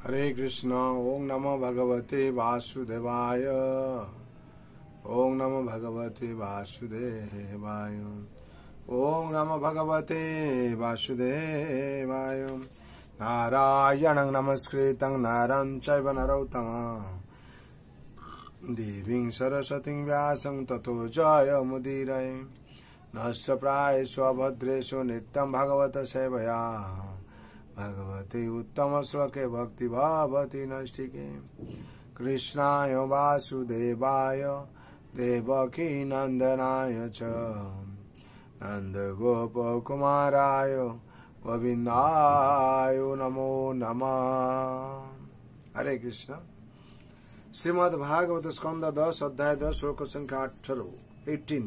हरे कृष्ण। ओम नमो भगवते वासुदेवाय। ओम नमो भगवते वासुदेवाय। ओम नमो भगवते वासुदेवाय। नारायणं नमस्कृतं नरं चैव नरोत्तमं देवीं सरस्वतीं व्यासं ततो जयमुदीरये। नस्य प्रायेषु भद्रेषु नित्यं भगवत सेवया भगवते उत्तम श्लोके भक्ति भवति नैष्ठिके। कृष्णाय वासुदेवाय देवकी नंदनाय च नंदगोपकुमाराय गोविंदाय नमो नमः। हरे कृष्ण। श्रीमद् भागवत स्कंद 10 अध्याय 10 श्लोक संख्या 18।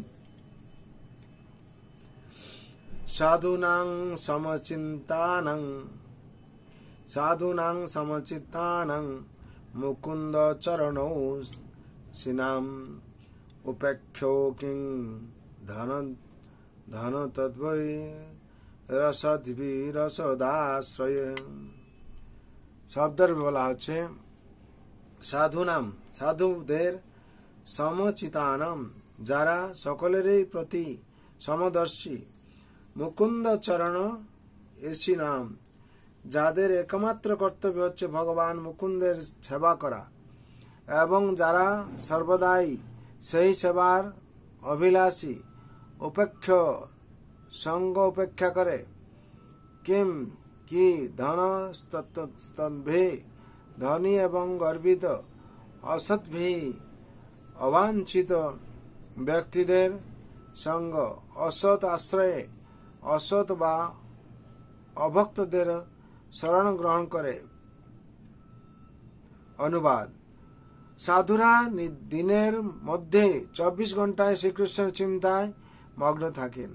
साधूनां समचित्तानं मुकुंद चरणौ सिनाम उपेक्षो किं धन तद्वै रसदाश्रय। শব্দের বলা হচ্ছে সাধুনাম, সাধুদের, সমচিতানাম, যারা সকলেরই প্রতি সমদর্শী, মুকুন্দ চরণ এসি নাম, যাদের একমাত্র কর্তব্য হচ্ছে ভগবান মুকুন্দের সেবা করা এবং যারা সর্বদাই সেই সেবার অভিলাষী, উপেক্ষ, সঙ্গ উপেক্ষা করে, কিম কি ধন স্তম্ভে, ধনী এবং গর্বিত, অসৎভি অবাঞ্ছিত ব্যক্তিদের সঙ্গ, অসৎ আশ্রয়ে, অসৎ বা অভক্তদের শরণ গ্রহণ করে। অনুবাদ: সাধুরা দিনের মধ্যে 24 ঘন্টায় শ্রীকৃষ্ণের চিন্তায় মগ্ন থাকেন।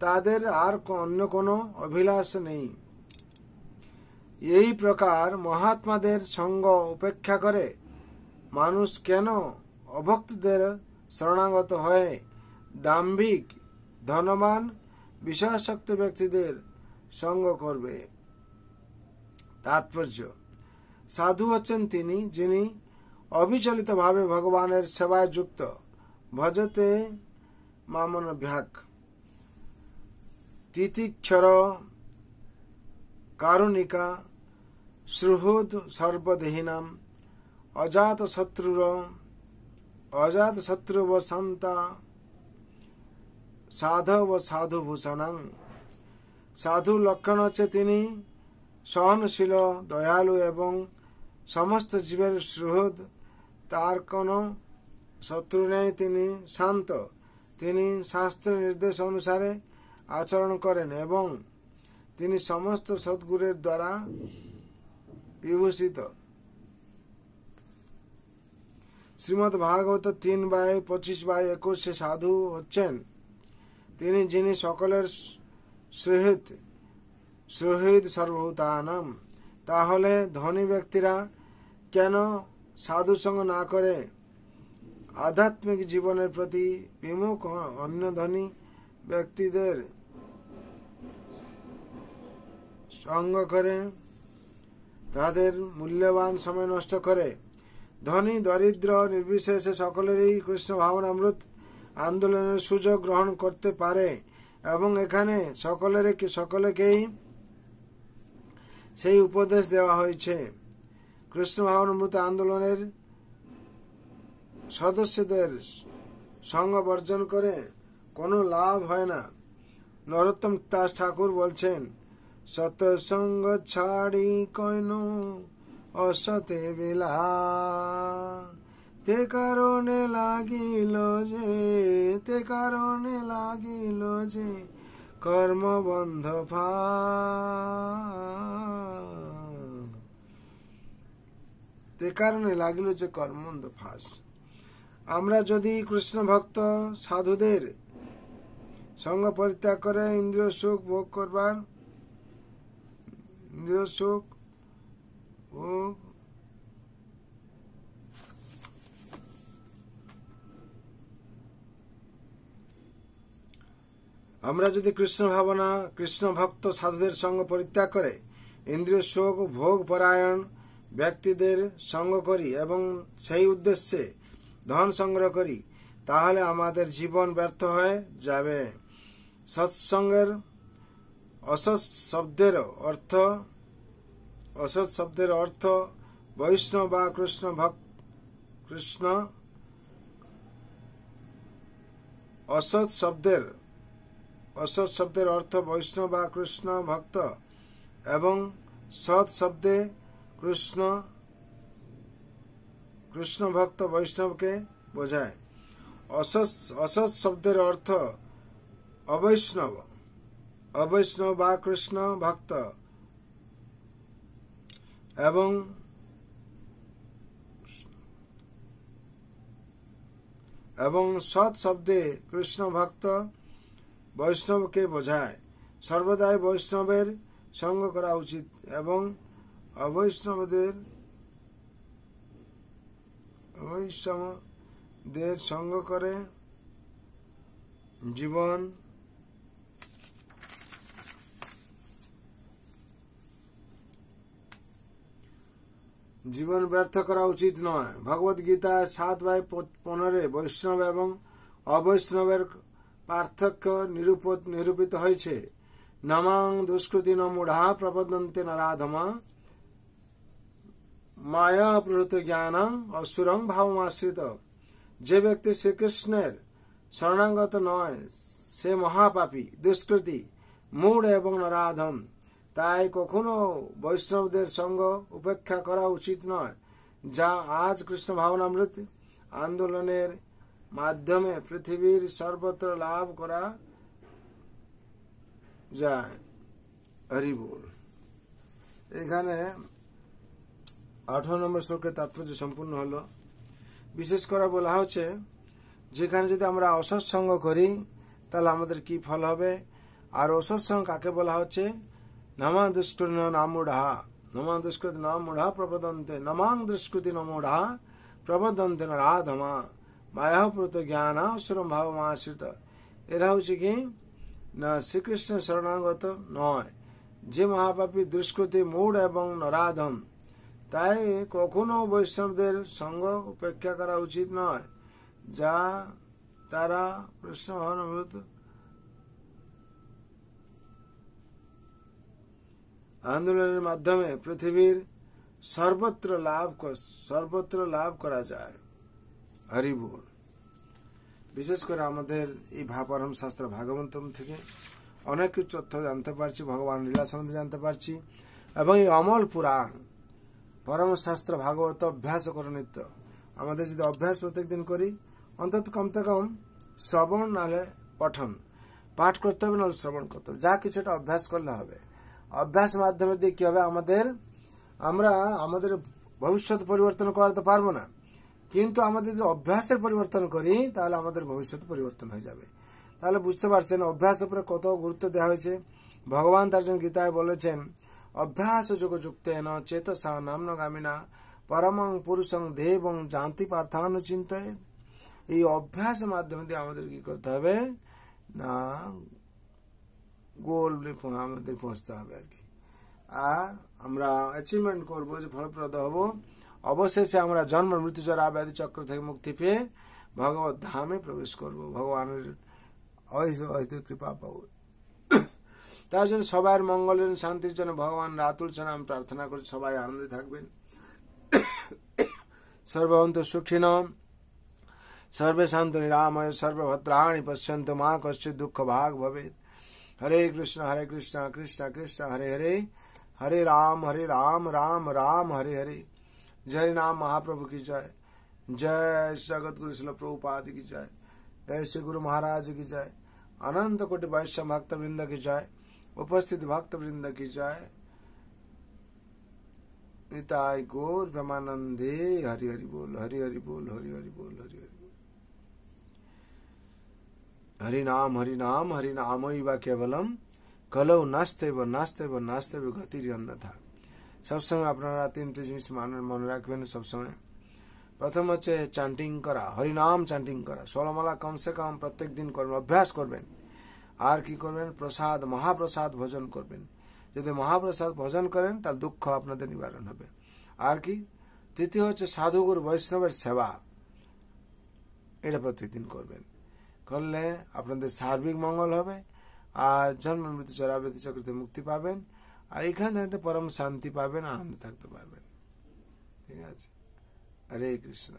তাদের আর অন্য কোনো অভিলাষ নেই। এই প্রকার মহাত্মাদের সঙ্গ উপেক্ষা করে মানুষ কেন অভক্তদের শরণাগত হয়ে দাম্ভিক, ধনবান, বিষয়াসক্ত ব্যক্তিদের সঙ্গ করবে? তাৎপর্য: সাধু হচ্ছেন তিনি যিনি অবিচলিতভাবে ভগবানের সেবায় যুক্ত। ভজতে মামনভ্যাক তিতিক্ষর কারুণিকা সুহৃদ সর্বদেহিনাম অজাত শত্রুব শান্তা সাধব সাধুভূষণাং। সাধু লক্ষণ হচ্ছে তিনি সহনশীল, দয়ালু এবং সমস্ত জীবের সুহৃদ। তার কোনো শত্রু নেই। তিনি শান্ত। তিনি শাস্ত্র নির্দেশ অনুসারে আচরণ করেন এবং তিনি সমস্ত সদ্গুণের দ্বারা বিভূষিত। শ্রীমদ্ ভাগবত 3/25-21 সাধু হচ্ছেন তিনি যিনি সকলের সুহৃদ সর্বভূতানাম। তাহলে ধনী ব্যক্তিরা কেন সাধু সঙ্গ না করে আধ্যাত্মিক জীবনের প্রতি বিমুখ অন্য ধনী ব্যক্তিদের সঙ্গ করে তাদের মূল্যবান সময় নষ্ট করে? ধনী দরিদ্র নির্বিশেষে সকলেরই কৃষ্ণ ভাবনামৃত আন্দোলনের সুযোগ গ্রহণ করতে পারে এবং এখানে সকলেকেই সেই উপদেশ দেওয়া হয়েছে। কৃষ্ণ ভাবনামৃত আন্দোলনের সদস্যদের সঙ্গ বর্জন করে কোনো লাভ হয় না। নরোত্তম দাস ঠাকুর বলছেন, সৎসঙ্গ ছাড়ি কইন অসতে বেলা, তে কারণে লাগিল যে কর্মবন্ধ ফাঁস। আমরা যদি কৃষ্ণ ভক্ত সাধুদের সঙ্গ পরিত্যাগ করে ইন্দ্রিয় সুখ ভোগ আমরা যদি কৃষ্ণ ভক্ত সাধুদের সঙ্গ পরিত্যাগ করে ইন্দ্রিয় সুখ ভোগ পরায়ণ ব্যক্তিদের সঙ্গ করি এবং সেই উদ্দেশ্যে ধন সংগ্রহ করি, তাহলে আমাদের জীবন ব্যর্থ হয়ে যাবে। সৎসঙ্গের অসৎ শব্দের অর্থ বৈষ্ণব বা কৃষ্ণ অসৎ শব্দের অর্থ বৈষ্ণব বা কৃষ্ণ ভক্ত এবং সৎ শব্দে কৃষ্ণ ভক্ত বৈষ্ণবকে বোঝায়। অসৎ শব্দের অর্থ অবৈষ্ণব বা কৃষ্ণ ভক্ত এবং সৎ শব্দে কৃষ্ণ ভক্ত বৈষ্ণবকে বোঝায়। সর্বদাই বৈষ্ণবের সঙ্গ করা উচিত এবং অবৈষ্ণবদের সঙ্গ করে জীবন ব্যর্থ করা উচিত নয়। ভগবদ গীতা 7:15 বৈষ্ণব এবং অবৈষ্ণবের পার্থক্য নিরূপিত হয়েছে। নমাং দুষ্কৃতি ন মূঢ়া প্রপদ্যন্তে নরাধমা মায়া প্রহৃত জ্ঞানং অসুরং ভাবমাশ্রিত। যে ব্যক্তি শ্রীকৃষ্ণের শরণাগত নয় সে মহাপাপী, দুষ্কৃতি, মূঢ় এবং নরাধম। তাই কখনো বৈষ্ণবদের সঙ্গ উপেক্ষা করা উচিত নয়, যা আজ কৃষ্ণ ভাবনামৃত আন্দোলনের মাধ্যমে পৃথিবীর সর্বত্র লাভ করা যায়। হরি বল। এখানে 18 নম্বর শ্লোকের তাৎপর্য সম্পূর্ণ হলো। বিশেষ করে বলা হচ্ছে যেখানে যদি আমরা অসৎসঙ্গ করি তাহলে আমাদের কি ফল হবে। আর অসৎসঙ্গ কাকে বলা হচ্ছে? নমাং দুষ্কৃতি নমূঢ়া প্রপদন্তে নমাং দুষ্কৃতি নমূঢ়া প্রপদন্তে নরাধমা মায়াপ্রত জ্ঞান অসুরম ভাবমাশ্রিত। এরা হচ্ছে কি না শ্রীকৃষ্ণ শরণাগত নয়, যে মহাপাপী, দুষ্কৃতি, মূঢ় এবং নরাধম। তাই কখনো বৈষ্ণবদের সঙ্গ উপেক্ষা করা উচিত নয়, যা তারা কৃষ্ণ ভাবনামৃত আন্দোলনের মাধ্যমে পৃথিবীর সর্বত্র লাভ করা যায়। হরি বল। বিশেষ করে আমাদের এই পরম শাস্ত্র ভাগবতম থেকে অনেক কিছু তথ্য জানতে পারছি, ভগবান লীলা সম্বন্ধে জানতে পারছি এবং এই অমল পুরাণ পরম শাস্ত্র ভাগবত অভ্যাস করো নিত্য। আমাদের যদি অভ্যাস প্রত্যেক দিন করি, অন্তত কমতে কম শ্রবণ নাহলে পঠন, পাঠ করতে হবে নাহলে শ্রবণ করতে হবে, যা কিছুটা অভ্যাস করলে হবে। অভ্যাস মাধ্যমে দিয়ে কি হবে, আমরা আমাদের ভবিষ্যৎ পরিবর্তন করাতে পারবো না, কিন্তু আমাদের যদি অভ্যাসের পরিবর্তন করি তাহলে আমাদের ভবিষ্যৎ পরিবর্তন হয়ে যাবে। তাহলে বুঝতে পারছেন অভ্যাস উপরে কত গুরুত্ব দেওয়া হয়েছে। ভগবান তার জন্য গীতায় বলেছেন, অভ্যাস যোগ যুক্তেন চেতসা নাম্নগামিনা পরমং পুরুষং দেবং জানতি পার্থানুচিন্তয়ে। এই অভ্যাস মাধ্যমে দিয়ে আমাদের কি করতে হবে না গোল আমাদের পৌঁছতে হবে আর কি। আর আমরা অ্যাচিভমেন্ট করবো, যে ফলপ্রদ হব, অবশেষে আমরা জন্ম মৃত্যু জরা ব্যাধি চক্র থেকে মুক্তি পেয়ে ভগবত ধামে প্রবেশ করব, ভগবানের কৃপা পাবো। তার জন্য সবার মঙ্গলের শান্তির জন্য ভগবান রাতুল চরণে আমি প্রার্থনা করি সবাই আনন্দে থাকবেন। সর্বভন্তু সুখিনঃ সর্বে শান্তু নিরাময় সর্বভদ্রাণি পশ্যন্তু মা কশ্চিৎ দুঃখ ভাগ ভবেৎ। হরে কৃষ্ণ কৃষ্ণ কৃষ্ণ হরে হরে, हरे राम राम राम हरे हरे। जय नाम महाप्रभु की जय। जय जगत गुरु श्रील प्रभुपाद की जय। जय श्री गुरु महाराज की जय। अनंत कोटि वैष्णव भक्त वृंद की जय। उपस्थित भक्त वृंद की जय। निताय गौर ब्रह्मानंदे। हरि हरि बोल, हरि हरि बोल, हरि हरि बोल, हरि हरि बोल। हरि नाम वा केवलम कलौ नास्तेव गतिर अन्यथा। सब समय अपनारा 3টি জিনিস মনে রাখবেন সব সময়। প্রথম হচ্ছে চান্টিং করা, হরিনাম চান্টিং করা, 16 মালা কমসে কম প্রত্যেক দিন করবেন, অভ্যাস করবেন। আর কি করবেন, মহাপ্রসাদ ভোজন করবেন। যদি মহাপ্রসাদ ভোজন করেন তাহলে দুঃখ আপনাদের নিবারণ হবে। আর কি তৃতীয় হচ্ছে সাধুগুরু বৈষ্ণবের সেবা, এটা প্রত্যেকদিন করবেন। করলে আপনাদের সার্বিক মঙ্গল হবে, আর জন্ম মৃত্যু চরাবৃত্তি চক্রতে মুক্তি পাবেন, আর এখানে পরম শান্তি পাবেন, আনন্দ থাকতে পারবেন। ঠিক আছে, হরে কৃষ্ণ।